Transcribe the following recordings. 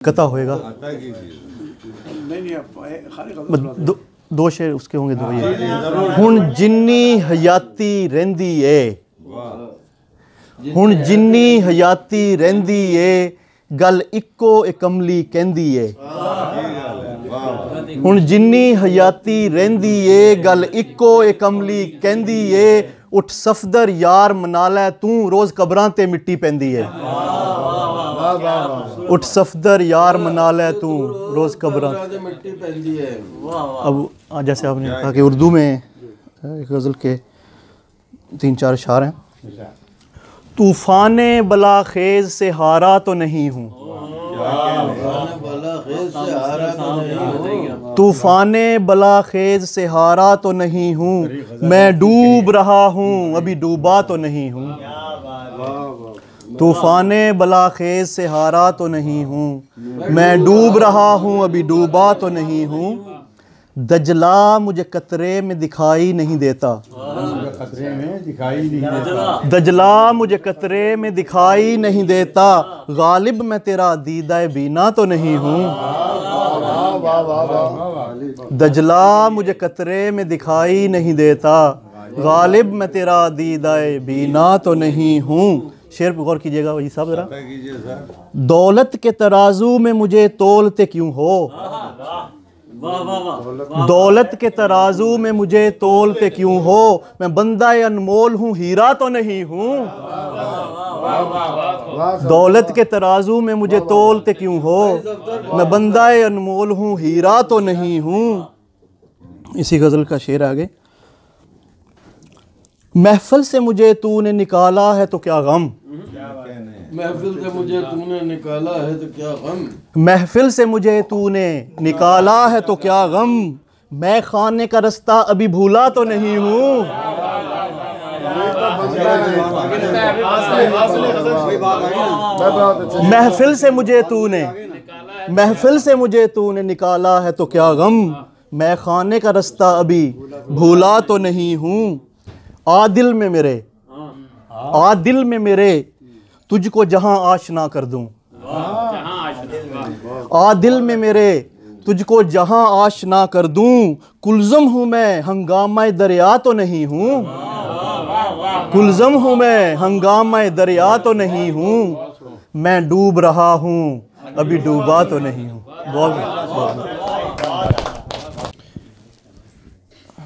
कता होएगा। दो शेर उसके होंगे दो ये। हुण जिन्नी हयाती रहिंदी है, हुण जिन्नी हयाती रहिंदी है, गल इक्को कमली कहंदी है। हुण जिन्नी हयाती रहिंदी है, गल इक्को कमली कहंदी है। उठ सफदर यार मना लै तू, रोज़ कबरां ते मिट्टी पैंदी है। उठ सफदर यार मना लै तू, रोज़ कबरां ते मिट्टी पैंदी है। अब जैसे आपने कहा कि उर्दू में एक गज़ल के 3-4 अशार हैं। तूफ़ाने बलाखेज़ से हारा तो नहीं हूँ, तूफ़ाने बलाखेज़ से हारा तो नहीं हूँ, मैं डूब रहा हूँ अभी डूबा तो नहीं हूँ। तूफ़ाने बलाखेज़ से हारा तो नहीं हूँ, मैं डूब रहा हूँ अभी डूबा तो नहीं हूँ। दजला मुझे कतरे में दिखाई नहीं देता, दजला मुझे कतरे में दिखाई नहीं देता। गालिब मैं तेरा दीदाए बीना तो नहीं हूँ, दजला मुझे कतरे में दिखाई नहीं देता। गालिब मैं तेरा दीदाए बीना तो नहीं हूँ। शेर पर गौर कीजिएगा वही साहब जरा। दौलत के तराजू में मुझे तोलते क्यों हो, दौलत के तराजू में मुझे तोलते क्यों हो। मैं बंदा अनमोल हूँ हीरा तो नहीं हूँ, दौलत के तराजू में मुझे तोलते क्यों हो। मैं बंदा अनमोल हूँ हीरा तो नहीं हूँ। इसी गज़ल का शेर आगे। महफिल से मुझे तूने निकाला है तो क्या गम, महफिल से मुझे तूने निकाला है तो क्या गम, महफिल से मुझे तूने निकाला है तो क्या गम। मैं खाने का रास्ता अभी भूला तो नहीं हूँ, महफिल से मुझे तूने, महफिल से मुझे तूने निकाला है तो क्या गम। मैं खाने का रास्ता अभी भूला तो नहीं हूँ। आदिल में मेरे, आदिल में मेरे तुझको जहां आशना कर दूं, आदिल में मेरे तुझको जहां आशना कर दूं। कुलज़म हूँ मैं हंगामा दरिया तो नहीं हूँ, कुलज़म हूँ मैं हंगामा दरिया तो नहीं हूँ। मैं डूब रहा हूँ अभी डूबा तो नहीं हूँ। बहुत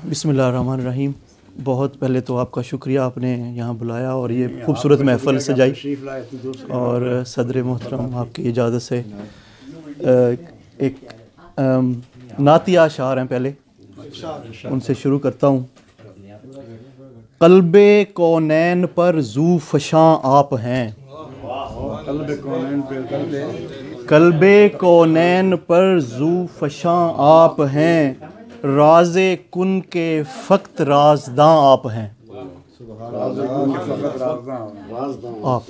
बिस्मिल्लाहिर्रहमानिर्रहीम। बहुत पहले तो आपका शुक्रिया, आपने यहाँ बुलाया और ये खूबसूरत महफ़िल सजाई। और सदर मोहतरम आपकी इजाज़त से एक नातिया अशार हैं, पहले उनसे शुरू करता हूँ। क़ल्बे कौनैन पर ज़ू फ़शां आप हैं, क़ल्बे कौनैन पर ज़ू फ़शां आप हैं। राज़े कुन के फ़क़्त राज़दां आप हैं, आप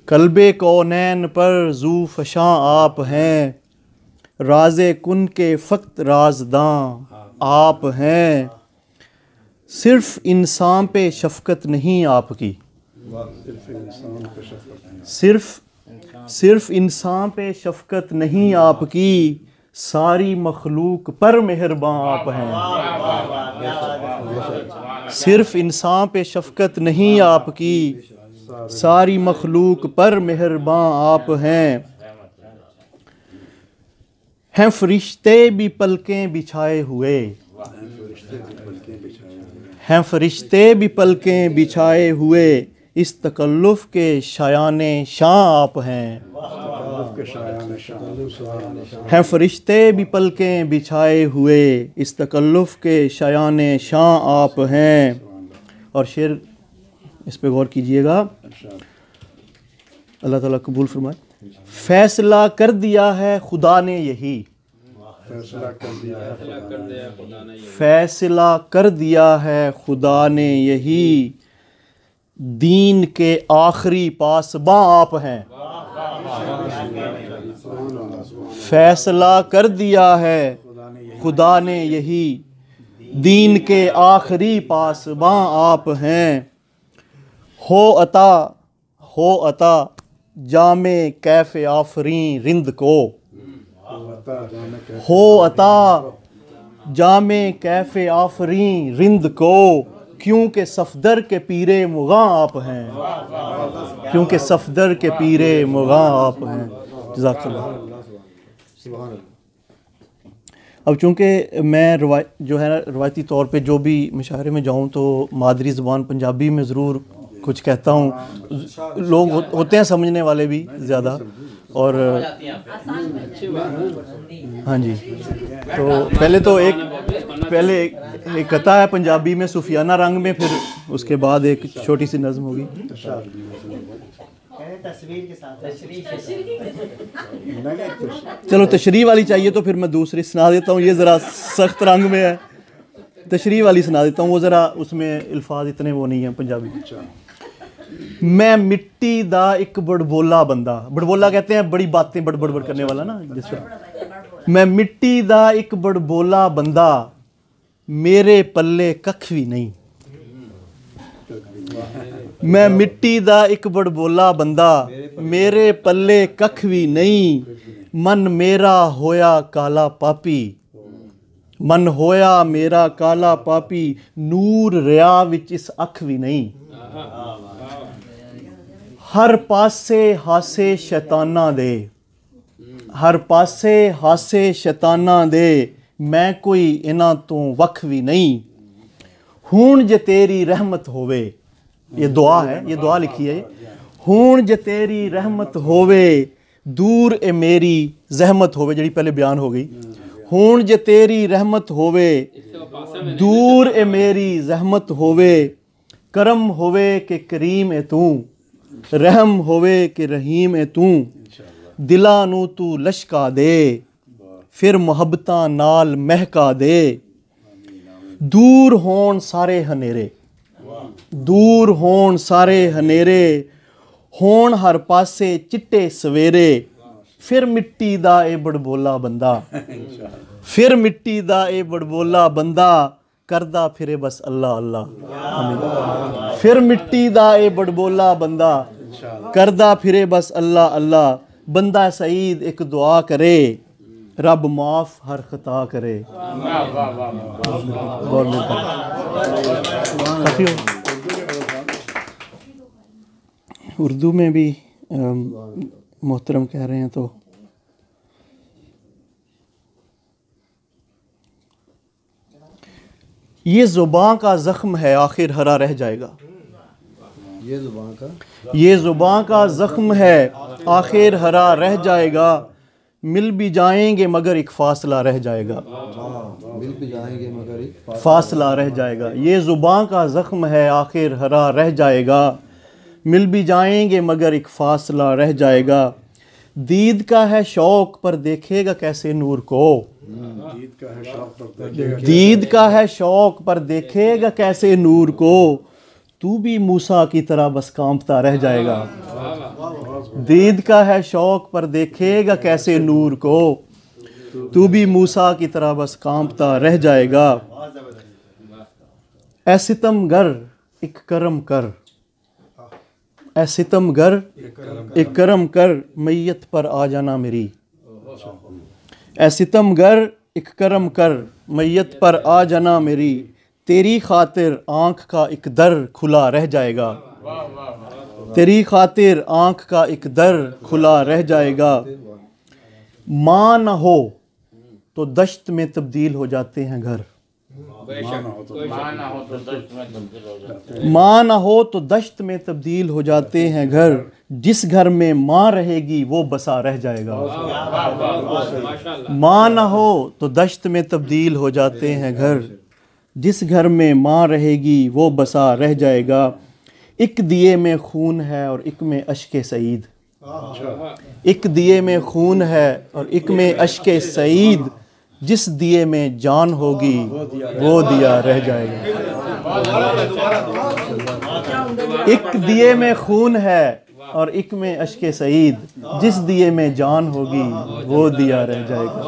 क़ल्बे कौनैन पर ज़ू फ़शां आप हैं। राज़े कुन के फ़क़्त राज़दां आप हैं। सिर्फ़ इंसान पे शफ़क़त नहीं आपकी, सिर्फ़ इंसान पे शफ़क़त नहीं आपकी। सारी मखलूक पर मेहरबान आप हैं। सिर्फ इंसान पे शफ़क़त नहीं आपकी, सारी मखलूक पर मेहरबान आप हैं। हैं फरिश्ते भी पलकें बिछाए हुए, हैं फरिश्ते भी पलकें बिछाए हुए। इस तकल्लुफ़ के शायाने शां आप हैं, हैं फरिश्ते भी पलकें बिछाए हुए। इस तकल्लुफ़ के शायाने शां आप हैं। और शेर इस पे गौर कीजिएगा, अल्लाह ताला कबूल फरमाए। फैसला कर दिया है खुदा ने यही, फैसला कर दिया है खुदा ने यही। दीन के आखिरी पासबां आप हैं, फैसला कर दिया है खुदा ने यही। दीन के आखिरी पासबां आप हैं। हो अता जामे कैफ आफरी रिंद को, हो अता जामे कैफ आफरी रिंद को, क्योंकि सफदर के पीरे मुगा आप हैं, क्योंकि सफदर के पीरे मुगा आप हैं। जज़ाकल्लाह। अब चूँकि मैं रवायती तौर पे जो भी मुशायरे में जाऊँ तो मादरी ज़बान पंजाबी में ज़रूर कुछ कहता हूँ। लोग होते हैं समझने वाले भी ज़्यादा, और हाँ जी, तो पहले एक कथा है पंजाबी में सूफियाना रंग में, फिर उसके बाद एक छोटी सी नज़्म होगी। चलो तशरीह वाली चाहिए तो फिर मैं दूसरी सुना देता हूँ, ये ज़रा सख्त रंग में है, तशरीह वाली सुना देता हूँ, वो ज़रा उसमें अल्फाज इतने वो नहीं हैं पंजाबी। मैं मिट्टी दा एक बड़बोला बंदा, बड़बोला कहते हैं बड़ी बातें बड़बड़ करने वाला ना, जिसका। मैं मिट्टी दा एक बड़बोला बंदा, मेरे पल्ले कख भी नहीं। मैं मिट्टी दा एक बड़बोला बंदा, मेरे पल्ले कख भी नहीं। मन मेरा होया काला पापी, मन होया मेरा काला पापी, नूर रिया विच इस अख भी नहीं। हर पासे हासे शैताना दे, हर पासे हासे शैताना दे, मैं कोई इन्हां तो वख भी नहीं। हुण जे तेरी रहमत होवे, ये दुआ है, ये दुआ लिखी है। हुण जे तेरी रहमत होवे, दूर ए मेरी जहमत होवे, जड़ी पहले बयान हो गई। हुण जे तेरी रहमत होवे, दूर ए मेरी जहमत होवे। करम होवे के करीम ए तू, रहम होवे के रहीम ए तू। दिला नू तू लशका दे, फिर मुहब्बतां नाल महका दे। दूर होण सारे हनेरे, दूर होण सारे हनेरे, होण हर पासे चिट्टे सवेरे। फिर मिट्टी दा ए बड़बोला बंदा, फिर मिट्टी दा ए बड़बोला बंदा, करदा फिरे बस अल्लाह अल्लाह। फिर मिट्टी दा ए बड़बोला बंदा, करदा फिरे बस अल्लाह अल्लाह। बंदा सईद एक दुआ करे, रब माफ हर खता करे। काफ़ी हो। उर्दू में भी मोहतरम कह रहे हैं तो ये ज़ुबान का ज़ख्म है आखिर हरा रह जाएगा। ये ज़ुबान का ज़ख्म है आखिर हरा रह जाएगा। मिल भी जाएंगे मगर एक फासला रह जाएगा, मिल भी जाएंगे मगर एक फासला रह जाएगा। ये ज़ुबान का ज़ख्म है आखिर हरा रह जाएगा। मिल भी जाएंगे मगर एक फासला रह जाएगा। दीद का है शौक़ पर देखेगा कैसे नूर को, दीद का है शौक़ पर देखेगा कैसे नूर को। तू भी मूसा की तरह बस कांपता रह जाएगा। दीद का है शौक़ पर देखेगा कैसे नूर को, तू भी मूसा की तरह बस कांपता रह जाएगा। ऐ सितमगर एक करम कर, ऐ सितमगर एक करम कर, मैयत पर आ जाना मेरी। ऐ सितमगर एक करम कर, मैयत पर आ जाना मेरी। तेरी खातिर आँख का एक दर खुला रह जाएगा, तेरी खातिर आँख का एक दर खुला रह जाएगा। माँ न हो तो दश्त में तब्दील हो जाते हैं घर, माँ न हो तो दश्त में तब्दील हो जाते हैं घर। जिस घर में माँ रहेगी वो बसा रह जाएगा। माँ न हो तो दश्त में तब्दील हो जाते हैं घर, जिस घर में माँ रहेगी वो बसा रह जाएगा। एक दिए में खून है और एक में अश्के सईद, एक दिए में खून है और एक में अश्के सईद। जिस दिए में जान होगी वो दिया रह जाएगा। एक दिए में खून है और एक में अश्के सईद, जिस दिए में जान होगी वो दिया रह जाएगा।